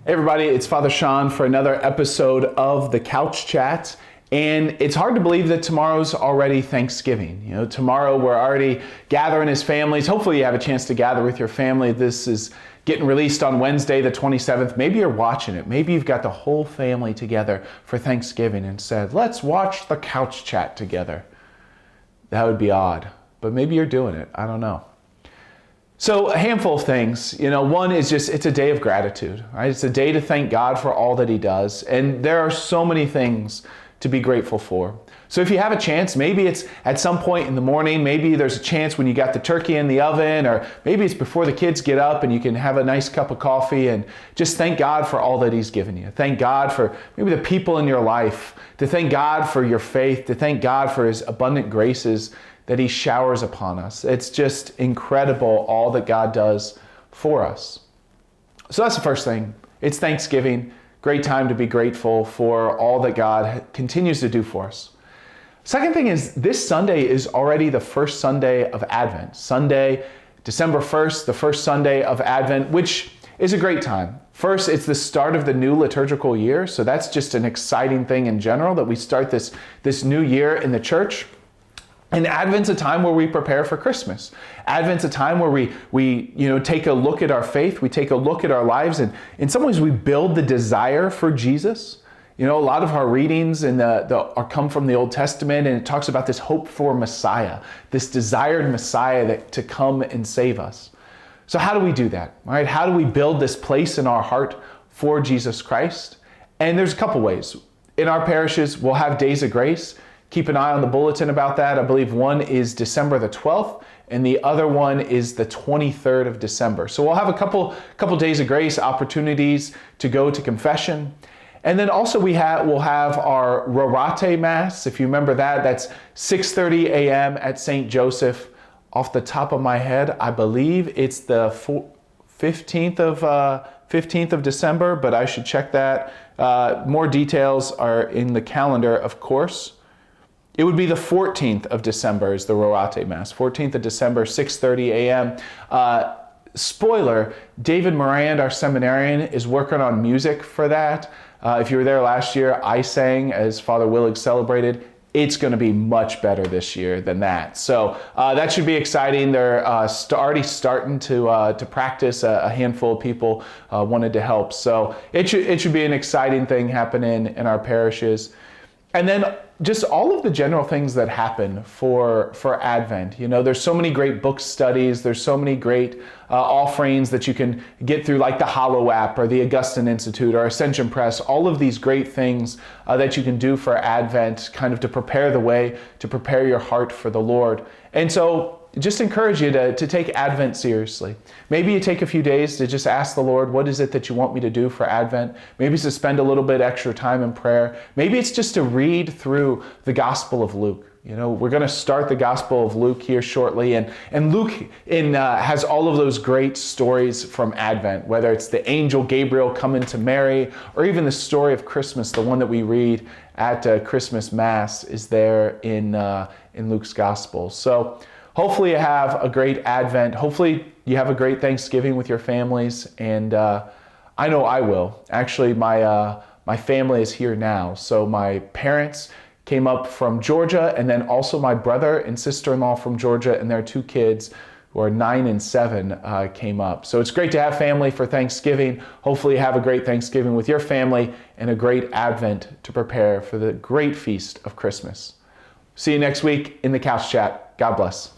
Hey everybody, it's Father Sean for another episode of the Couch Chat. And it's hard to believe that tomorrow's already Thanksgiving. You know, tomorrow we're already gathering as families. Hopefully you have a chance to gather with your family. This is getting released on Wednesday, the 27th. Maybe you're watching it. Maybe you've got the whole family together for Thanksgiving and said, let's watch the Couch Chat together. That would be odd, but maybe you're doing it. I don't know. So a handful of things, one is just, it's a day of gratitude, right? It's a day to thank God for all that he does. And there are so many things to be grateful for. So if you have a chance, maybe it's at some point in the morning, maybe there's a chance when you got the turkey in the oven, or maybe it's before the kids get up and you can have a nice cup of coffee and just thank God for all that he's given you. Thank God for maybe the people in your life, to thank God for your faith, to thank God for his abundant graces that he showers upon us. It's just incredible all that God does for us. So that's the first thing. It's Thanksgiving. Great time to be grateful for all that God continues to do for us. Second thing is this Sunday is already the first Sunday of Advent. Sunday, December 1st, the first Sunday of Advent, which is a great time. First, it's the start of the new liturgical year. So that's just an exciting thing in general that we start this new year in the church. And Advent's a time where we prepare for Christmas. Advent's a time where we take a look at our faith, we take a look at our lives, and in some ways we build the desire for Jesus. A lot of our readings come from the Old Testament, and it talks about this hope for Messiah, this desired Messiah to come and save us. So how do we do that? All right, how do we build this place in our heart for Jesus Christ? And there's a couple ways. In our parishes, we'll have days of grace. Keep an eye on the bulletin about that. I believe one is December the 12th, and the other one is the 23rd of December. So we'll have a couple days of grace, opportunities to go to confession. And then also we'll have our Rorate Mass. If you remember that, that's 6:30 a.m. at St. Joseph. Off the top of my head, I believe it's the 15th of December, but I should check that. More details are in the calendar, of course. It would be the 14th of December is the Rorate Mass. 14th of December, 6:30 a.m. Spoiler, David Morand, our seminarian, is working on music for that. If you were there last year, I sang as Father Willig celebrated. It's going to be much better this year than that. So that should be exciting. They're already starting to practice. A handful of people wanted to help. So it should be an exciting thing happening in our parishes. And then just all of the general things that happen for Advent. There's so many great book studies. There's so many great offerings that you can get through, like the Hallow app or the Augustine Institute or Ascension Press. All of these great things that you can do for Advent, kind of to prepare the way, to prepare your heart for the Lord. And so just encourage you to take Advent seriously. Maybe you take a few days to just ask the Lord, what is it that you want me to do for Advent? Maybe it's to spend a little bit extra time in prayer. Maybe it's just to read through the Gospel of Luke. We're going to start the Gospel of Luke here shortly. And Luke has all of those great stories from Advent, whether it's the angel Gabriel coming to Mary, or even the story of Christmas, the one that we read at Christmas Mass is there in Luke's Gospel. So hopefully you have a great Advent. Hopefully you have a great Thanksgiving with your families. And I know I will. Actually, my family is here now. So my parents came up from Georgia, and then also my brother and sister-in-law from Georgia, and their two kids who are 9 and 7 came up. So it's great to have family for Thanksgiving. Hopefully you have a great Thanksgiving with your family and a great Advent to prepare for the great feast of Christmas. See you next week in the Couch Chat. God bless.